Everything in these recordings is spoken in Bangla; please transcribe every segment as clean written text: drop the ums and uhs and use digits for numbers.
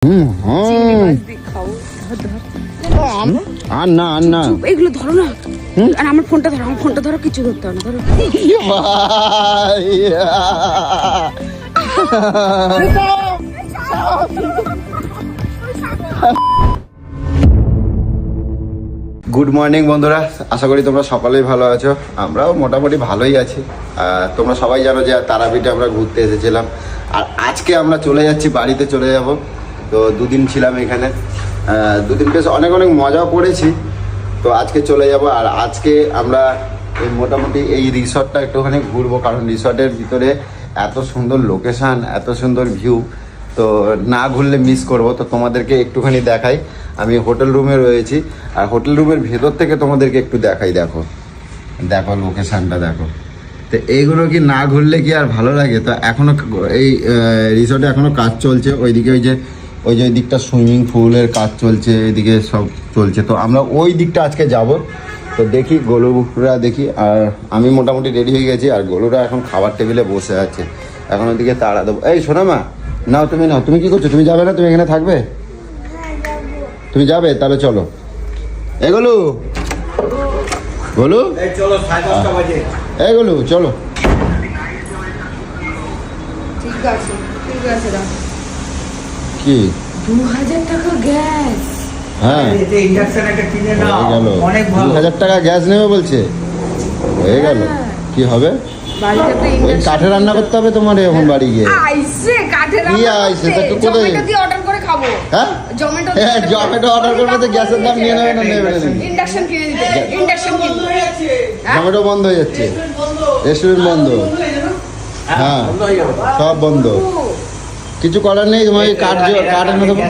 আর না এগুলো ধরো না। আর আমার ফোনটা ধরো কিছু ধরতে হবে না, ধরো। গুড মর্নিং বন্ধুরা, আশা করি তোমরা সকলেই ভালো আছো। আমরাও মোটামুটি ভালোই আছি। তোমরা সবাই জানো যে তারাপীঠে আমরা ঘুরতে এসেছিলাম, আর আজকে আমরা চলে যাচ্ছি, বাড়িতে চলে যাব। তো দুদিন ছিলাম এখানে, দুদিন বেশ অনেক মজাও করেছি। তো আজকে চলে যাব, আর আজকে আমরা এই মোটামুটি এই রিসর্টটা একটুখানি ঘুরবো, কারণ রিসর্টের ভিতরে এত সুন্দর লোকেশান, এত সুন্দর ভিউ, তো না ঘুরলে মিস করব। তো তোমাদেরকে একটুখানি দেখাই, আমি হোটেল রুমে রয়েছি, আর হোটেল রুমের ভেতর থেকে তোমাদেরকে একটু দেখাই। দেখো লোকেশানটা দেখো। তো এইগুলো কি না ঘুরলে কি আর ভালো লাগে? তো এখনও এই রিসর্টে এখনও কাজ চলছে, ওইদিকে ওই যে দিকটা সুইমিং পুলের কাজ চলছে, এদিকে সব চলছে। তো আমরা ওই দিকটা আজকে যাব। তো দেখি গোলুরা দেখি, আর আমি মোটামুটি রেডি হয়ে গেছি, আর গোলুরা এখন খাবার টেবিলে বসে আছে। এখন ওইদিকে তাড়া দেবো। এই শোনো মা, নাও তুমি কি করছো? তুমি যাবে না? তুমি এখানে থাকবে? তুমি যাবে? তাহলে চলো। এই গোলু এই গোলু চলো। ঠিক আছে কি 2000 টাকা গ্যাস? হ্যাঁ, 2000 টাকা গ্যাস নেবে বলছে। হয়ে গেল, কি হবে? ওই কাঠে রান্না করতে হবে তোমার এখন বাড়ি গিয়ে। কি আইসে তা একটু কোথায় অর্ডার করে খাবো? হ্যাঁ, জমেটো অর্ডার করবে তো গ্যাসের দাম নিয়ে নেবে না নেবে না? ইন্ডাকশন কিনে দিতে, ইন্ডাকশন কিনে। জমেটো বন্ধ হয়ে যাচ্ছে, রেস্টুরেন্ট বন্ধ, হ্যাঁ সব বন্ধ। কিছু করার নেই, তোমার কাঠ এনে দেবো।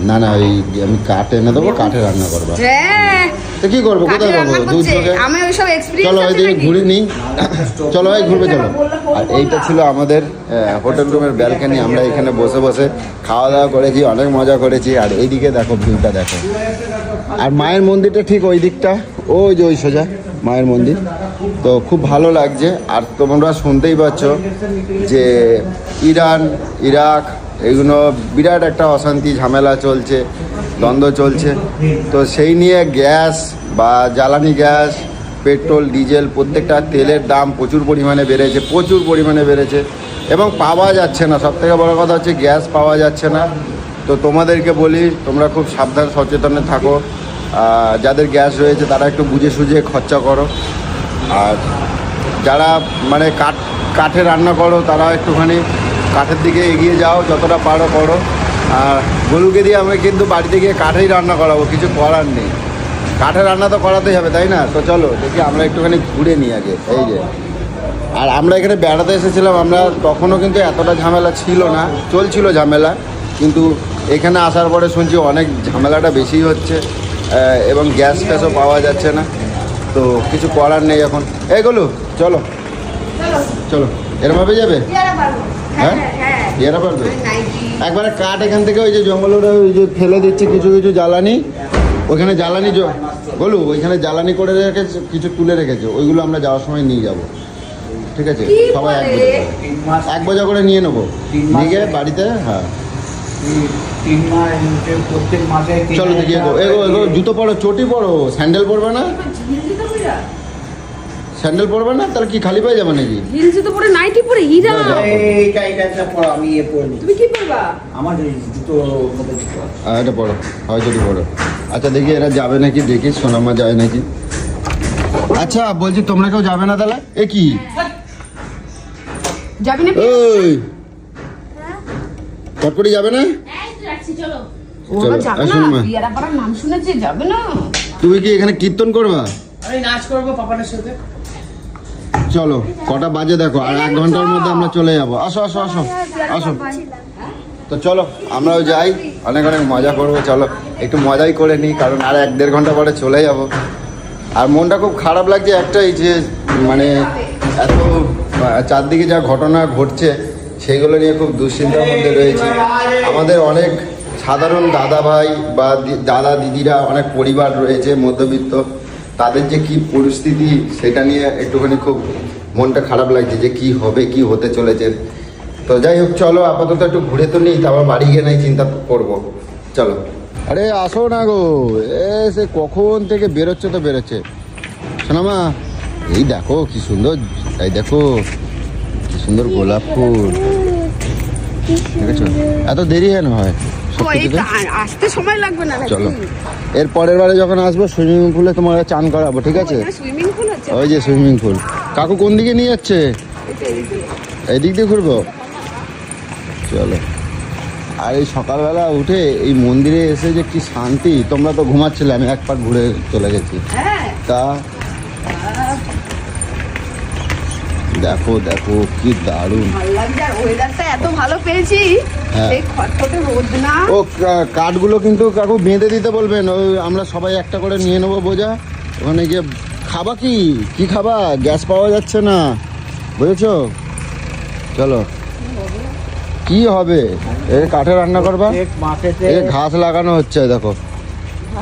না ওই আমি কাঠ এনে দেবো, কাঠে রান্না করবো। তো কি করবো, কোথায় পাবো দুধ? চলো ওইদিকে ঘুরে নিই, চলো ভাই ঘুরবে চলো। আর এইটা ছিল আমাদের হোটেল রুমের ব্যালকনি। আমরা এখানে বসে বসে খাওয়া দাওয়া করেছি, অনেক মজা করেছি। আর এইদিকে দেখো ভিউটা দেখো। আর মায়ের মন্দিরটা ঠিক ওই দিকটা, ওই যে ওই সোজা মায়ের মন্দির। তো খুব ভালো লাগছে। আর তোমরা শুনতেই পাচ্ছ যে ইরান ইরাক এগুলো বিরাট একটা অশান্তি, ঝামেলা চলছে, দ্বন্দ্ব চলছে। তো সেই নিয়ে গ্যাস বা জ্বালানি গ্যাস, পেট্রোল, ডিজেল, প্রত্যেকটা তেলের দাম প্রচুর পরিমাণে বেড়েছে এবং পাওয়া যাচ্ছে না। সবথেকে বড় কথা হচ্ছে গ্যাস পাওয়া যাচ্ছে না। তো তোমাদেরকে বলি, তোমরা খুব সাবধান সচেতনে থাকো। যাদের গ্যাস রয়েছে তারা একটু বুঝে সুঝে খরচা করো। আর যারা মানে কাঠে রান্না করো তারা একটুখানি কাঠের দিকে এগিয়ে যাও, যতটা পারো করো। আর গরুকে দিয়ে আমি কিন্তু বাড়িতে গিয়ে কাঠেই রান্না করাবো, কিছু করার নেই। কাঠের রান্না তো করাতেই হবে, তাই না? তো চলো দেখি আমরা একটুখানি ঘুরে নিই আগে। এই যে, আর আমরা এখানে বেড়াতে এসেছিলাম, আমরা তখনও কিন্তু এতটা ঝামেলা ছিল না, চলছিল ঝামেলা। কিন্তু এখানে আসার পরে শুনছি অনেক ঝামেলাটা বেশি হচ্ছে, এবং গ্যাস ফ্যাসও পাওয়া যাচ্ছে না। তো কিছু করার নেই এখন। এইগুলো চলো এরমভাবে যাবে? হ্যাঁ এরা পারবে। একবারে কাঠ এখান থেকে ওই যে জঙ্গলের ওই যে ফেলে দিচ্ছে কিছু জ্বালানি, ওইখানে জ্বালানি বলু ওইখানে জ্বালানি করে রেখেছে, কিছু তুলে রেখেছে, ওইগুলো আমরা যাওয়ার সময় নিয়ে যাব। ঠিক আছে, সবাই এক বোঝা করে নিয়ে নেবো, নিয়ে গিয়ে বাড়িতে। হ্যাঁ চলো দেখি। এগো জুতো পরো, চটি পরো, স্যান্ডেল পরবে না? স্যান্ডেল পরবে না? তাহলে কি খালি পায়ে যাবে নাকি? হিল জুতো পরে, নাইটি পরে, হিরা এইটা পরো। আমি তুমি কি পরবা? আমার জুতো এটা পরো, হয় যদি পরো। আচ্ছা দেখি এরা যাবে নাকি, দেখি সোনামা যায় নাকি। আচ্ছা বলছি তোমরা কেউ যাবে না তাহলে? এ কি যাবে না? ওই চটপটি যাবে না? চলো যাবে না, বিয়ারা পাড়ার নাম শুনেছে, যাবে না? তুমি কি এখানে কীর্তন করবা? আমি নাচ করবো পাপানের সাথে। চলো কটা বাজে দেখো, আর 1 ঘন্টার মধ্যে আমরা চলে যাবো। আসো তো চলো আমরাও যাই, অনেক মজা করবো। চলো একটু মজাই করে নিই, কারণ আর 1-1.5 ঘন্টা পরে চলে যাব। আর মনটা খুব খারাপ লাগছে একটাই, যে মানে এত চারদিকে যা ঘটনা ঘটছে সেইগুলো নিয়ে খুব দুশ্চিন্তার মধ্যে রয়েছে। আমাদের অনেক সাধারণ দাদা ভাই বা দাদা দিদিরা, অনেক পরিবার রয়েছে মধ্যবিত্ত, তাদের যে কি পরিস্থিতি সেটা নিয়ে একটুখানি খুব মনটা খারাপ লাগছে, যে কি হবে, কি হতে চলেছে। তো যাই হোক, চলো আপাতত একটু ঘুরে তো নিই, তারপর বাড়ি গিয়ে নাই চিন্তা করবো। চলো। আরে আসো না গো, সে কখন থেকে বেরোচ্ছে তো বেরোচ্ছে। শোনা মা, এই দেখো কি সুন্দর, এই দেখো কি সুন্দর গোলাপ ফুল, দেখেছো? এত দেরি কেন হয় সব কিছুতে? আসতে সময় লাগবে না। চলো, এর পরের বারে যখন আসবো সুইমিং পুলে তোমার চান করাবো, ঠিক আছে? সুইমিং পুল আছে, ওই যে সুইমিং পুল। কাকু কোন দিকে নিয়ে যাচ্ছে? এই দিক দিয়ে ঘুরবো, চলো। আর এই সকালবেলা উঠে এই মন্দিরে এসে যে কি শান্তি, তোমরা তো ঘুমাচ্ছিলে, আমি এক পাক ঘুরে চলে গেছি। তা দেখো দেখো কি দারুণ, ভালো লাগছে। আর ওয়েদারটা এত ভালো পেয়েছি, হ্যাঁ। এই খটখটে রোদ না। ও কাঠগুলো কিন্তু কাকু বেঁধে দিতে বলবেন, ওই আমরা সবাই একটা করে নিয়ে নেবো বোঝা। ওখানে গিয়ে খাবা, কি খাবা? গ্যাস পাওয়া যাচ্ছে না, বুঝেছো? চলো। কি হবে? এই কাঠে রান্না করবা? এই ঘাস লাগানো হচ্ছে, দেখো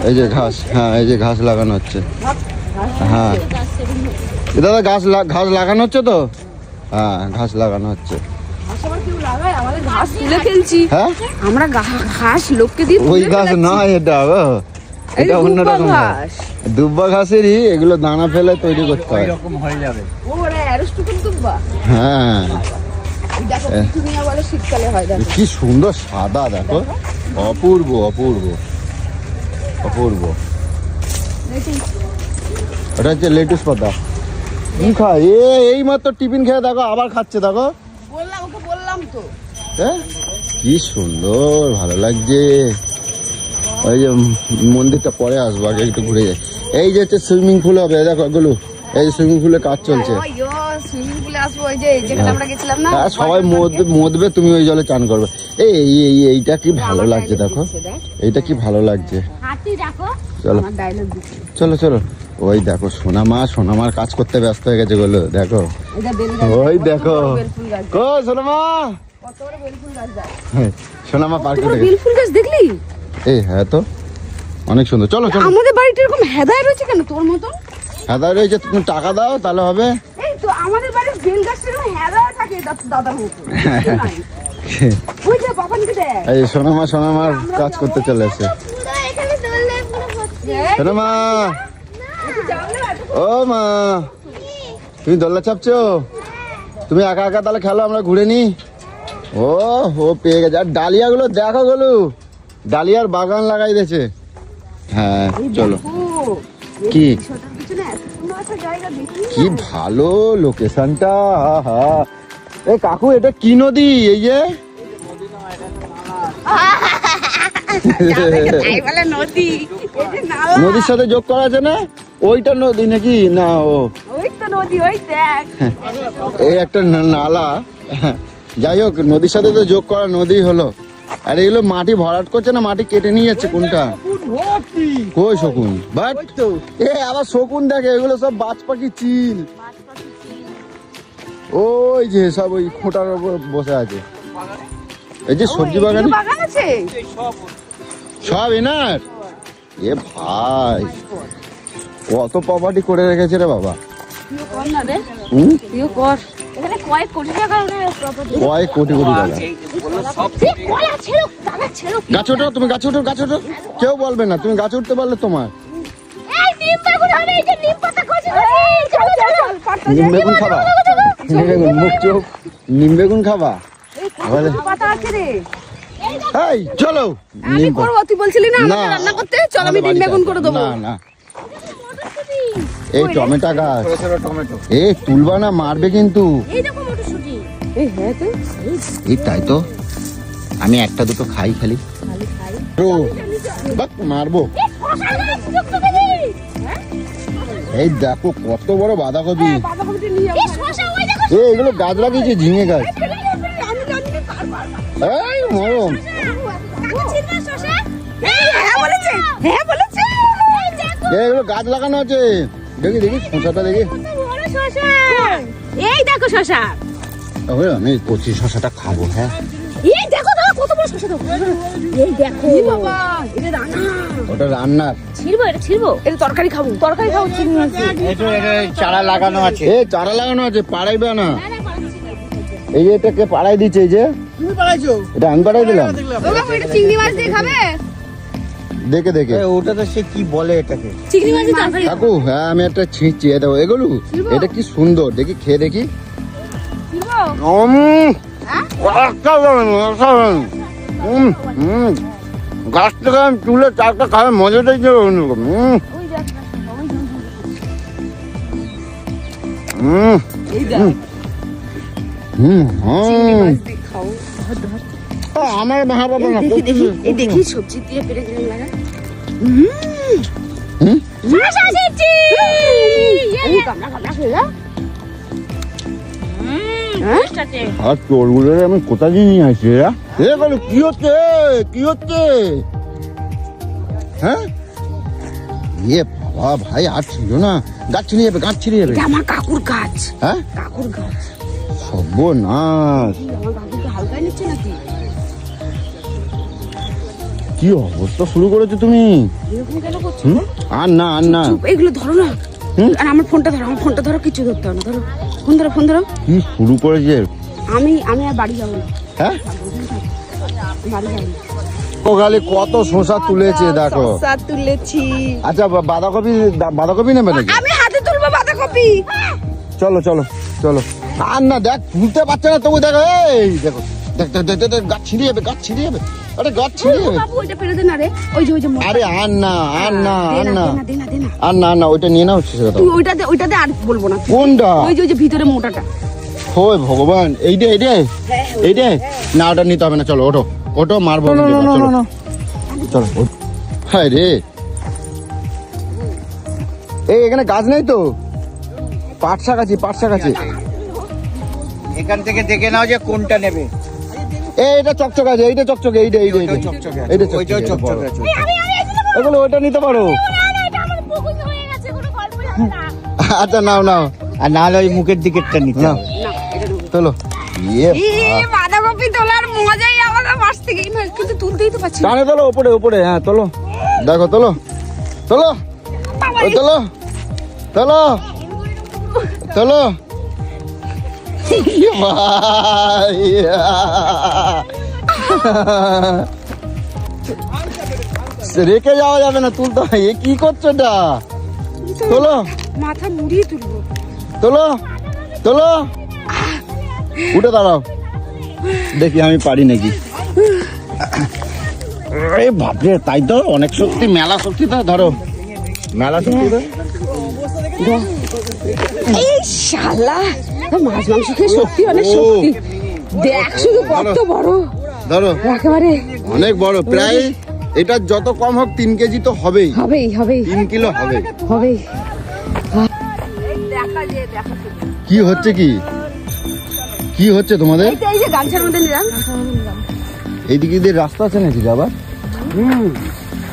এই যে ঘাস, হ্যাঁ এই যে ঘাস লাগানো হচ্ছে, হ্যাঁ দাদা ঘাস লাগানো হচ্ছে তো, হ্যাঁ ঘাস লাগানো হচ্ছে। ঘাস তুলে ফেলছি, হ্যাঁ আমরা ঘাস লোককে দিয়ে ওই ঘাস নয়, এটা এটা অন্যরকম ঘাস, দুব্বা ঘাসেরই এগুলো দানা ফেলে তৈরি করতে হয়। হ্যাঁ শীতকালে হয়, দেখো কি সুন্দর সাদা, দেখো অপূর্ব অপূর্ব অপূর্ব। ওটা হচ্ছে লেটুস পাতা। কি খায় এই মাত্র টিফিন খেয়ে দেখো আবার খাচ্ছে, দেখো বললাম তো। হ্যাঁ কি সুন্দর, ভালো লাগছে। ওই যে মন্দিরটা পরে আসবো, আগে একটু ঘুরে যাই। এই যে হচ্ছে সুইমিং পুল হবে, দেখো এগুলো, এই সুইমিং পুলে কাজ চলছে। সুইমিং পুলে আসবো, ওই যে যেখানে আমরা গেছিলাম না, হ্যাঁ সবাই মদবে, তুমি ওই জলে চান করবে। এইটা কি ভালো লাগছে, দেখো এইটা কি ভালো লাগছে। চলো চলো চলো। ওই দেখো সোনামার কাজ করতে ব্যস্ত হয়ে গেছে বলো, দেখো ওই দেখো কো সোনামা, সোনামা পার্ক করে বেলফুল গাছ দেখলি? এই হ্যাঁ তো অনেক সুন্দর। চলো চলো। আমাদের বাড়িতে এরকম হেদায় রয়েছে কেন তোর মতন? হেদায় রয়েছে, তুমি টাকা দাও তাহলে হবে। এই তো আমাদের বাড়ির বেল গাছটা এরকম হেদায় থাকে দাদার মতন। ওই যে বাবানকে দেখ, এই সোনামার কাজ করতে চলে এসে। সোনামা, ও মা, তুমি দোলনা চাপছো? তুমি একা একা তাহলে খেলো, আমরা ঘুরে নি। ও পেয়ে গেছে। আর ডালিয়াগুলো দেখো গুলো, ডালিয়ার বাগান লাগাই দিয়েছে। হ্যাঁ চলো। কি কি ভালো লোকেশনটা, এই কাকু এটা কি নদী? এই যে নদীর সাথে যোগ করা আছে না, ওইটা নদী নাকি? না ও ওই তো নদী, ওই দেখ এই একটা নালা। যাই হোক, নদীর সাথে তো যোগ করা নদী হলো। আর এগুলো মাটি ভরাট করছে না, মাটি কেটে নিয়ে যাচ্ছে। কোনটা? কই শকুন? বাট আবার শকুন দেখে, এগুলো সব বাজ পাখি চিল। ওই যে সব ওই খোঁটার উপর বসে আছে। এই যে সবজি বাগান আছে সব এনার। এ ভাই কত প্রপার্টি করে রেখেছে রে বাবা। কয়েক কোটি টাকা। গাছ ওঠো, তুমি গাছ ওঠো, গাছ ওঠো, কেউ বলবে না। তুমি গাছ উঠতে পারলে তোমার। নিম বেগুন খাবা? মুখ চোখ নিম বেগুন খাবা? এই চলো। আমি করবো, তুই বলছিলি না আমাকে রান্না করতে, চল আমি নিম বেগুন করে দেবো। না এই টমেটো গাছ, এই তুলবা না, মারবে কিন্তু। এই তাই তো, আমি একটা দুটো খাই খালি, মারবো। এই দেখো কত বড় বাঁধাকপি। এগুলো গাছ লাগিয়েছে, ঝিঙে গাছ। এই মরম, এগুলো গাছ লাগানো আছে। দেখি দেখি শসাটা দেখি। এই দেখো শসা, আমি কচি শসাটা খাবো। হ্যাঁ এই দেখো কত বড় শসা, এই দেখো বাবা, এটা রান্না, ওটা রান্নার। ছিড়বো এটা তরকারি খাবো চারা লাগানো আছে। এ চারা লাগানো আছে, পাড়াইবে না। এই যে এটাকে পাড়াই দিচ্ছে, এই যে তুমি পালাইছো এটা আমি পাড়াই দিলাম ও বাবু এটা চিংড়ি মাছ দিয়ে খাবে? দেখে দেখে। ওটা তো সে কি বলে এটাকে? চিংড়ি মাছ দিয়ে তরকারি কাকু হ্যাঁ আমি একটা ছিঁচছি, এটা এগুলো এটা কি সুন্দর, দেখি খেয়ে দেখি। খাবো? হ্যাঁ? গাছ থেকে আমি তুলে চারটা খাওয়ার মজাটাই যে অন্যরকম। ওই দেখ এই দেখ চিংড়ি মাছ দিয়ে খাও। আমার ভাবা না দেখি এই দেখি সবজি দিয়ে পেরে গেলাম লাগা। মাছ আসেছে। এই কামড়া কামড়া খেলা। আর চোরগুলো আমি কোথা দিয়ে নিয়ে আসছি এরা? এ বলো কি হচ্ছে, কি হচ্ছে? হ্যাঁ এ বাবা ভাই আর ছিল না, গাছ ছিঁড়ে যাবে, গাছ ছিঁড়ে যাবে। এটা আমার কাকুর গাছ। হ্যাঁ কাকুর গাছ। সর্বনাশ, আমার কাকুকে হালকায় নিচ্ছে নাকি? কি অবস্থা শুরু করেছো তুমি? এরকম কেন করছো? আর না আর না, চুপ, এগুলো ধরো না। আর আমার ফোনটা ধরো, আমার ফোনটা ধরো, কিছু ধরতে হবে না। ধরো ফোন ধরো, ফোন ধরো। কি শুরু করেছে? আমি আর বাড়ি যাবো না, হ্যাঁ বাড়ি যাবো না। সকালে কত শসা তুলেছে দেখো। শসা তুলেছি। আচ্ছা বাঁধাকপি, বাঁধাকপি নেবে নাকি? আমি হাতে তুলবো বাঁধাকপি। চলো চলো চলো। আর না দেখ তুলতে পারছে না তবু দেখো, এই দেখো দেখ দেখ দেখ দেখ, গাছ ছিঁড়ে যাবে, গাছ ছিঁড়ে যাবে, আরে গাছ ছিঁড়ে যাবে। বাবু ওইটা ফেলে দে না রে, ওই যে আরে আর না আর না দে আর না, না দে না, দে না। আর না না, ওইটা নিয়ে নাও সেটা দাও। তুই ওইটাতে আর বলবো না। কোনটা? ওই যে ভিতরে মোটাটা। ওই ভগবান, এইটা এইটা না, ওটা নিতে হবে না, চলো ওঠো ওঠো, মারবো চলো চলো ওঠ। হায় রে, এই এখানে গাছ নেই তো, পাট শাক আছে, পাট শাক আছে। এখান থেকে দেখে নাও যে কোনটা নেবে। এইটা চকচক আছে, এইটা চকচকে, এইটা এইটা এইটা চকচকে আছে, এইটা ওইটাও চকচকে আছে। এগুলো ওইটা নিতে পারো। আচ্ছা নাও নাও, আর না হলে ওই মুখের দিকেরটা নিতে নাও হবে। না এটা ঢুকো। চলো। ইয়ে বাঁধাকপি তোলার মজাই আলাদা, মাছ থেকে কিন্তু তুলতেই তো পারছি না। টানে তোলো, উপরে উপরে, হ্যাঁ তোলো, দেখো তোলো তোলো, ওই তোলো তোলো তোলো। ইয়ে ভাই। রেখে যাওয়া যাবে না, তুলতে হয়। এ কি করছো এটা? তোলো মাথা মুড়িয়ে তুলবো। তোলো তোলো, উঠে দাঁড়াও, দেখি আমি পারি নাকি। এই বাপরে, তাই তো অনেক শক্তি, মেলা শক্তি তো, ধরো মেলা শক্তি তো। এই শালা মাছ মাংস খেয়ে সত্যি অনেক শক্তি। দেখ শুধু কত বড়, ধরো একেবারে অনেক বড়, প্রায় এটা যত কম হোক 3 কেজি তো হবেই, হবেই হবেই 3 কিলো হবে। হবেই। কি হচ্ছে, কি কি হচ্ছে তোমাদের? এই যে গামছার মধ্যে নিলাম। এইদিকে দিয়ে রাস্তা আছে নাকি যাবার?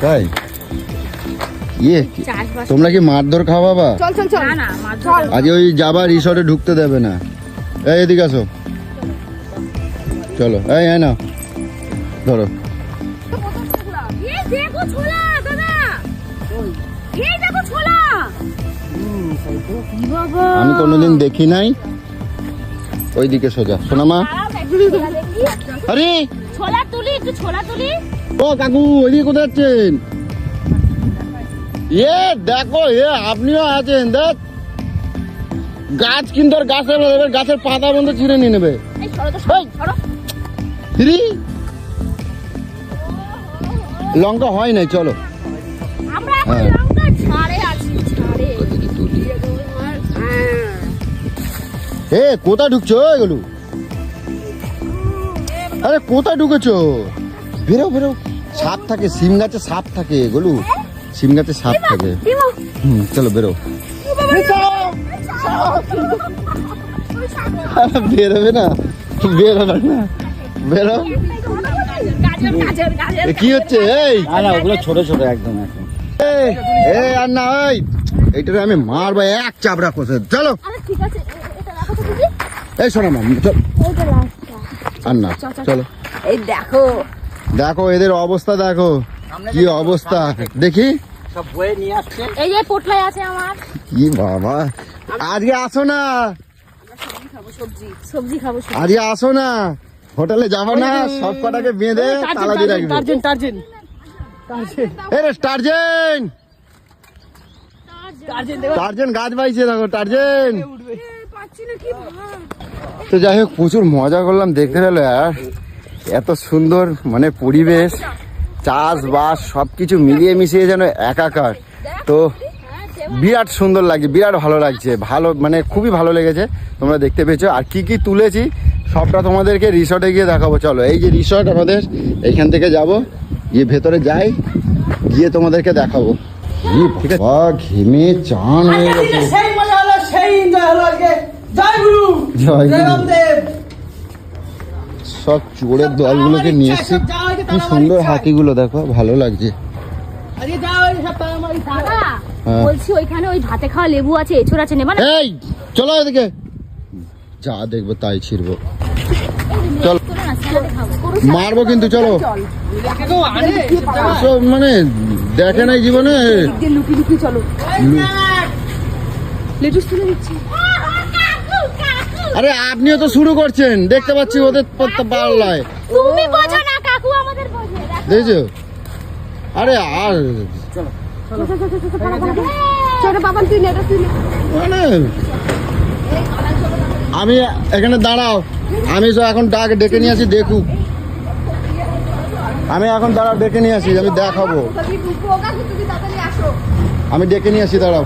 তাই ইয়ে চাষবাস। তোমরা কি মারধর খাওয়া বাবা? চল চল চল না চল। আজ ওই যাবার রিসর্টে ঢুকতে দেবে না। এই এদিকে আসো, চলো। এই হ্যাঁ না ধরো, এই দেখো ছোলা দাদা, এই দেখো ছোলা। বাবা আমি কোনোদিন দেখি নাই। ওইদিকে সোজা, শোনা মা। আরে ছোলা তুলি, একটু ছোলা তুলি। ও কাকু, ওইদিকে কোথায় যাচ্ছেন? এ দেখো, এ আপনিও আছেন, দেখ গাছ কিন্তু আর গাছের গাছের পাতা বন্ধ ছিঁড়ে নিয়ে নেবে। এই সরো তো সরো। হিরি লঙ্কা হয় নাই, চলো। আমরা এখন হ্যাঁ। লঙ্কা ছাড়ে আছি, ছাড়ে। এ কোথায় ঢুকছো এগুলো? আরে কোথায় ঢুকেছো? বেরো বেরো, সাপ থাকে, সিম গাছে সাপ থাকে, এগুলো সিম গাছে সাপ থাকে। চলো বেরো। বেরোবে না, বেরোবে না, বেরো। এ কি হচ্ছে? এই না ওগুলো ছোট ছোট একদম এখন। এ আর না, ওই এইটারে আমি মারবো এক চাপড়া কষে। চলো ঠিক আছে, এটা রাখো তো দিদি। এই শোনো মাম, চল। এইটা লাস্টটা। আর না, চলো। এই দেখো দেখো এদের অবস্থা, দেখো কি অবস্থা, দেখি সব বয়ে নিয়ে আসছে। এই যে পোটলাই আছে আমার। কি বাবা, আজকে আসো না। সবজি খাবো আজকে আসো না, হোটেলে যাবো না, সব কটাকে বেঁধে তালা দিয়ে রাখবে। টার্জেন গাছ পাইছে, দেখো টার্জেন। তো যাই হোক, প্রচুর মজা করলাম, দেখতে পেলো আর এত সুন্দর মানে পরিবেশ, চাষবাস সবকিছু মিলিয়ে মিশিয়ে যেন একাকার। তো বিরাট সুন্দর লাগছে, বিরাট ভালো লাগছে, ভালো মানে খুবই ভালো লেগেছে। তোমরা দেখতে পেয়েছো আর কি কি তুলেছি সবটা তোমাদেরকে রিসর্টে গিয়ে দেখাবো। চলো, এই যে রিসর্ট আমাদের, এইখান থেকে যাব, গিয়ে ভেতরে যাই, গিয়ে তোমাদেরকে দেখাবো। ঠিক আছে, ঘেমে চান হয়ে গেছে। সেই মজা হলো, সেই এনজয় হলো আজকে। জয় গুরু, জয় গুরু। জয় রামদেব। সব চোরের দলগুলোকে নিয়ে এসছি, কি সুন্দর হাতিগুলো দেখো, ভালো লাগছে। আজকে যাও, এই সব তারা আমার ইচ্ছা। দাদা হ্যাঁ। বলছি ওইখানে ওই ভাতে খাওয়া লেবু আছে, এঁচড় আছে, নেবা না? এই চলো এদিকে, যা দেখবো তাই ছিড়বো, চল চলো না, স্যালাডে খাবো। মারবো কিন্তু, চলো। দেখে তো আনে, সব মানে দেখে নাই জীবনে। লুকি লুকি চলো, লেটুস তুলে দিচ্ছি। আরে আপনিও তো শুরু করছেন, দেখতে পাচ্ছি ওদের পাল্লায়, তুমি বোঝো না, কাকু আমাদের বোঝে। দেখছো? আরে আর ছোট বাবা তুই নে, তুই নে। মানে আমি এখানে দাঁড়াও, আমি তো এখন ডেকে নিয়ে আসি, দেখুক। আমি এখন দাঁড়াও, ডেকে নিয়ে আসি, আমি দেখাবো, আমি ডেকে নিয়ে আসি, দাঁড়াও।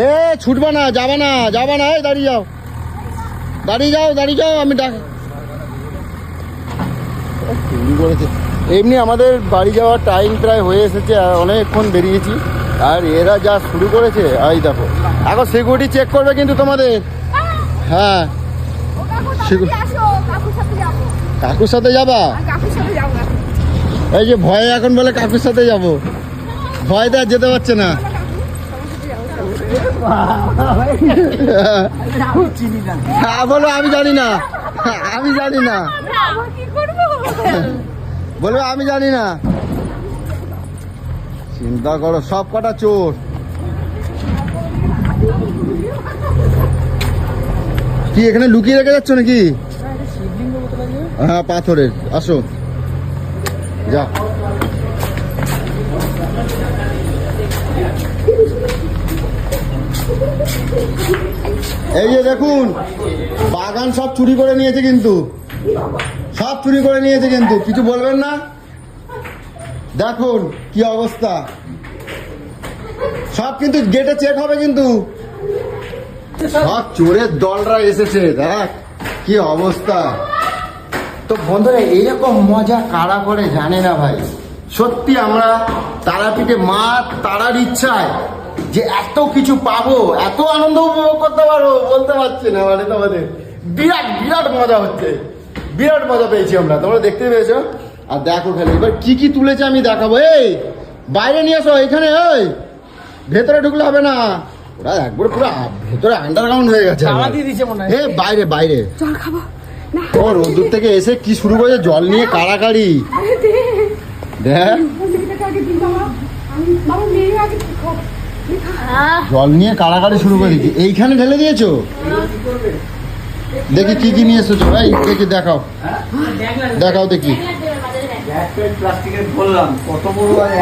এ ছুটবা না, যাবা না, যাবা না, এই দাঁড়িয়ে যাও, দাঁড়িয়ে যাও, দাঁড়িয়ে যাও, আমি ডাক করেছে। এমনি আমাদের বাড়ি যাওয়ার টাইম প্রায় হয়ে এসেছে, আর অনেকক্ষণ বেরিয়েছি, আর এরা যা শুরু করেছে, এই দেখো। এখন সিকিউরিটি চেক করবে কিন্তু তোমাদের। হ্যাঁ, কাকুর সাথে যাবা? এই যে ভয়ে এখন বলে কাকুর সাথে যাব, ভয়তে আর যেতে পারছে না। হ্যাঁ বলো, আমি জানি না, আমি জানি না, বলবে আমি জানি না। চিন্তা করো, সব কটা চোর। কি এখানে লুকিয়ে রেখে যাচ্ছ নাকি? হ্যাঁ, পাথরের। আসো, যা। এই যে দেখুন, বাগান সব চুরি করে নিয়েছে কিন্তু, সব চুরি করে নিয়েছে কিন্তু, কিছু বলবেন না? দেখুন কি অবস্থা, সব কিন্তু গেটে চেক হবে কিন্তু, সব চোরের দলরা এসেছে, দেখ কি অবস্থা। তো বন্ধুরা, এইরকম মজা কারা করে জানে না ভাই। সত্যি আমরা তারাপীঠে মা তারার ইচ্ছায় যে এত কিছু পাবো, এত আনন্দ উপভোগ করতে পারবো, বলতে পারছি না। মানে তোমাদের বিরাট বিরাট মজা হচ্ছে, বিরাট মজা পেয়েছি আমরা, তোমরা দেখতে পেয়েছো। আর দেখো খালি এবার কি কি তুলেছে আমি দেখাবো। এই বাইরে নিয়ে আসো, এখানে ওই ভেতরে ঢুকলে হবে না, ওরা একবার পুরো ভেতরে আন্ডারগ্রাউন্ড হয়ে গেছে। বাইরে বাইরে জল খাবো। ও রোদ্দুর থেকে এসে কি শুরু করেছে, জল নিয়ে কাড়াকাড়ি। দেখ, জল নিয়ে কাড়াকাড়ি শুরু করে দিচ্ছি, এইখানে ঢেলে দিয়েছো। দেখি কি কি নিয়ে এসেছো, এই দেখি, দেখাও দেখাও দেখি,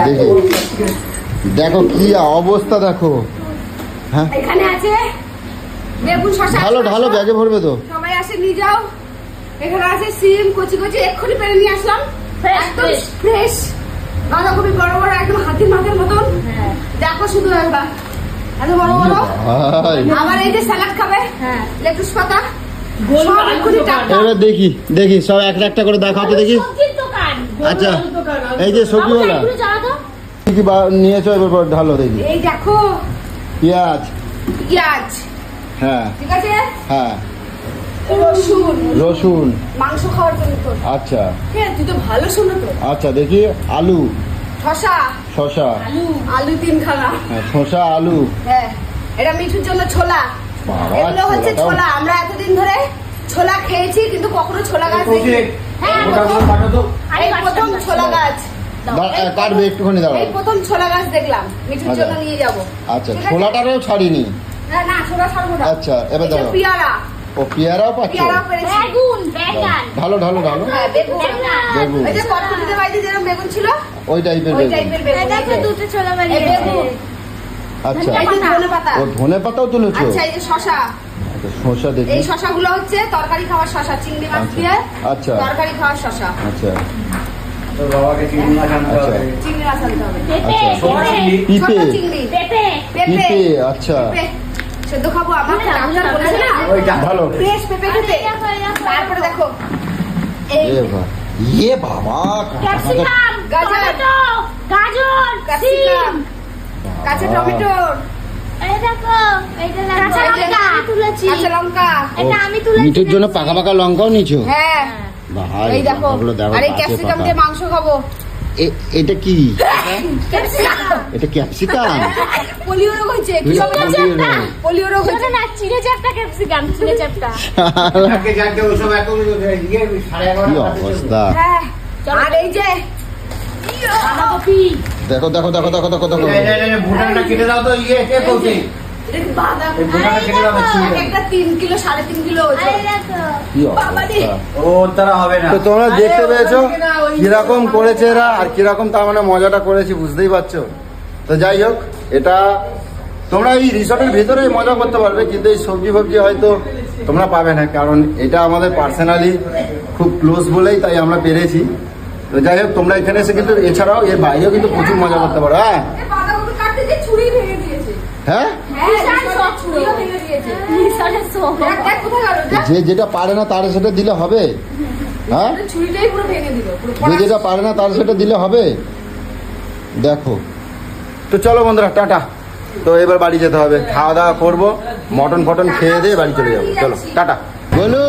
দেখি দেখো কি অবস্থা, দেখো। হ্যাঁ, এখানে আছে বেগুন, শসা। ঢালো ঢালো, ব্যাগে ভরবে তো। সবাই আসে নিয়ে যাও। এখানে আছে সিম কচি কচি, এক্ষুনি পেরে নিয়ে আসলাম, একদম ফ্রেশ। বাঁধাকপি বড় বড়, একদম হাতির মাথার মতন। দেখো শুধু একবার, এত বড় বড়। আবার এই যে স্যালাড খাবে, লেটুস পাতা, সব এক্ষুনি টাটকা। এবার দেখি দেখি, সব একটা একটা করে দেখাও তো দেখি। আচ্ছা, এই যে সবজিওয়ালা কি কি নিয়েছো, এবার ঢালো দেখি। এই দেখো পেঁয়াজ, পেঁয়াজ, হ্যাঁ ঠিক আছে, হ্যাঁ, রসুন, রসুন, মাংস খাওয়ার জন্য তো। আচ্ছা হ্যাঁ, তুই তো ভালো শোনো তো। আচ্ছা, দেখি আলু, শসা, শসা, আলু 3 খানা। হ্যাঁ, শসা আলু, হ্যাঁ, এটা মিঠুর জন্য ছোলা। বাবা, এগুলো হচ্ছে ছোলাটাও- ছোলা। আমরা এতদিন ধরে ছোলা খেয়েছি, কিন্তু কখনো ছোলা গাছ দেখিনি। হ্যাঁ, এই প্রথম ছোলা গাছ। কাটবে একটুখানি, দাঁড়াও। এই প্রথম ছোলা গাছ দেখলাম, মিঠুর জন্য নিয়ে যাব। আচ্ছা, ছোলাটারও ছাড়িনি। হ্যাঁ, না ছোলা ছাড়বো না। আচ্ছা, এবার এই যে দাও। পেয়ারা ও পেয়ারাও পাচ্ছ? পেয়ারাও পেরেছি। ঢালো ঢালো ঢালো। হ্যাঁ, বেগুন। বেগুন। এই যে কটকটিতে বাড়িতে যেরকম বেগুন ছিল ওই টাইপের ওই বেগুন। টাইপের বেগুন। এই বেগুন। আচ্ছা, এই যে ধনেপাতা। ও ধনে পাতাও তুলেছো? আচ্ছা, এই যে শশা। আচ্ছা, শসা দেখি। এই শশাগুলো হচ্ছে তরকারি খাওয়ার শশা, চিংড়ি মাছ আচ্ছা, দিয়ে আচ্ছা। তরকারি খাওয়ার শশা। আচ্ছা তোর বাবাকে চিংড়ি মাছ আনতে আচ্ছা। হবে। চিংড়ি মাছ আনতে হবে। আচ্ছা। ছোট পিপে চিংড়ি। পিপে আচ্ছা পেঁপে। সেদ্ধ খাবো আমাকে ডাক্তার বলেছে না ওইটা ভালো। ফ্রেশ পেঁপে খেতে। তারপরে দেখো এই এ বাবা ক্যাপসিকাম, গাজর, ক্যাপসিকাম, কাঁচা টমেটো, কাঁচা লঙ্কা। মিঠুর জন্য পাকা পাকা লঙ্কাও নিছো? হ্যাঁ, ভাই এই দেখো। লঙ্কাগুলো দেখো আর এই কাঁচে ক্যাপসিকাম পাকা। দিয়ে মাংস খাবো। এটা কি? ক্যাপসিকাম। এটা ক্যাপসিকাম? পোলিও রোগ হয়েছে। কি হবে? পোলিও রোগ হয়েছে। যাকে যাকে ওসব এত ইয়ে সাড়ে কি 11টা অবস্থা! হ্যাঁ, আর এই যে দেখো দেখো দেখো দেখো দেখো দেখো ভুটানটা কেটে দাও তো ইয়ে কে কৌছে এই ভুটানটা কেটে দাও এক একটা 3 কিলো 3.5 কিলো ওজন। কি অবস্থা! ও তারা হবে না তো তোমরা দেখতে পেয়েছো কিরকম করেছে এরা, আর কিরকম তার মানে মজাটা করেছি, বুঝতেই পারছো। তো যাই হোক, এটা তোমরা এই রিসর্টের ভিতরেই মজা করতে পারবে, কিন্তু এই সবজি ফবজি হয়তো তোমরা পাবে না, কারণ এটা আমাদের পার্সোনালি খুব ক্লোজ বলেই তাই আমরা পেরেছি। তো যাই হোক, তোমরা এখানে এসে কিন্তু এছাড়াও এর বাইরেও কিন্তু প্রচুর মজা করতে পারো। হ্যাঁ এই বাঁধাকপি কাটতে যে ছুরি ভেঙে দিয়েছে। হ্যাঁ, হ্যাঁ, সব ছুরিও ভেঙে দিয়েছে। দেখ কোথায় গেল? দেখ। যে যেটা পারে না তার সেটা দিলে হবে। হ্যাঁ, ছুরিটাই পুরো ভেঙে দিল। পুরো যে যেটা পারে না তার সেটা দিলে হবে। দেখো, তো চলো বন্ধুরা, টাটা। তো এবার বাড়ি যেতে হবে, খাওয়া দাওয়া করবো, মটন ফটন খেয়ে দিয়ে বাড়ি চলে যাবো। চলো টাটা। বলু,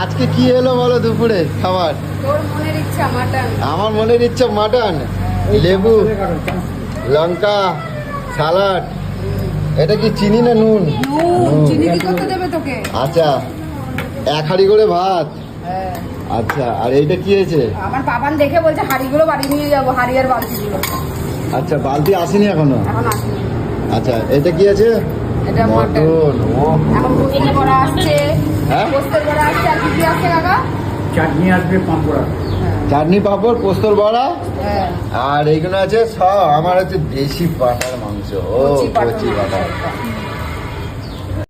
আজকে কি এলো বলো দুপুরে খাবার? তোর মনের ইচ্ছা মাটন। আমার মনের ইচ্ছা মাটন, লেবু, লঙ্কা, সালাড। এটা কি চিনি না নুন? নুন, চিনি কি করতে দেবে তোকে? আচ্ছা, 1 হাঁড়ি করে ভাত। হ্যাঁ। আচ্ছা, আর এইটা কি হয়েছে? আমার বাবান দেখে বলছে হাড়িগুলো বাড়ি নিয়ে যাবো, হাড়ি আর বালতিগুলো। আচ্ছা, বালতি আসেনি এখনো? এখন আসেনি। আচ্ছা, এটা কি আছে? এটা মাটন। মটন। ও এখন পোস্তের বড়া আসছে। হ্যাঁ? পোস্তের বড়া আসছে, আর কি কি আসছে কাকা? চাটনি আসবে পাঁপড়া চাটনি পাঁপড় পোস্তর বড়া, হ্যাঁ। আর এইগুলো আছে সব আমার হচ্ছে দেশি পাটার মাংস। ও কচি পাঁঠার কচি মাংস। পাটা।